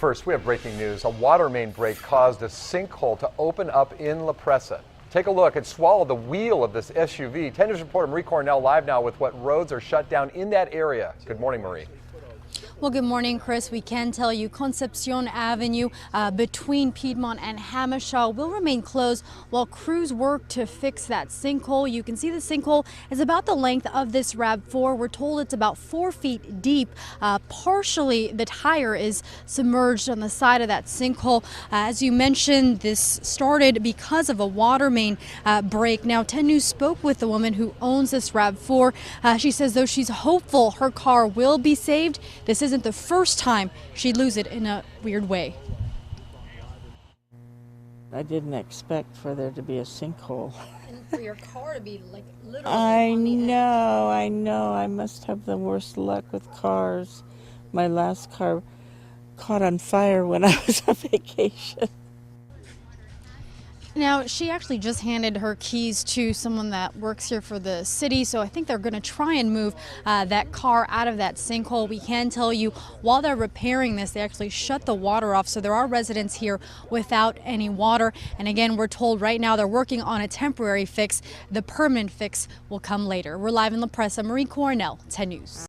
First, we have breaking news. A water main break caused a sinkhole to open up in La Presa. Take a look. It swallowed the wheel of this SUV. 10 News reporter Marie Cornell live now with what roads are shut down in that area. Good morning, Marie. Well, good morning, Chris. We can tell you Concepcion Avenue between Piedmont and Hamishaw will remain closed while crews work to fix that sinkhole. You can see the sinkhole is about the length of this RAV4. We're told it's about 4 feet deep. Partially, the tire is submerged on the side of that sinkhole. As you mentioned, this started because of a water main break. Now, 10 News spoke with the woman who owns this RAV4. She says, though she's hopeful her car will be saved, this isn't the first time she'd lose it in a weird way. I didn't expect for there to be a sinkhole. And for your car to be like literally I know. I must have the worst luck with cars. My last car caught on fire when I was on vacation. Now, she actually just handed her keys to someone that works here for the city, so I think they're going to try and move that car out of that sinkhole. We can tell you, while they're repairing this, they actually shut the water off, so there are residents here without any water. And again, we're told right now they're working on a temporary fix. The permanent fix will come later. We're live in La Presa. Marie Cornell, 10 News.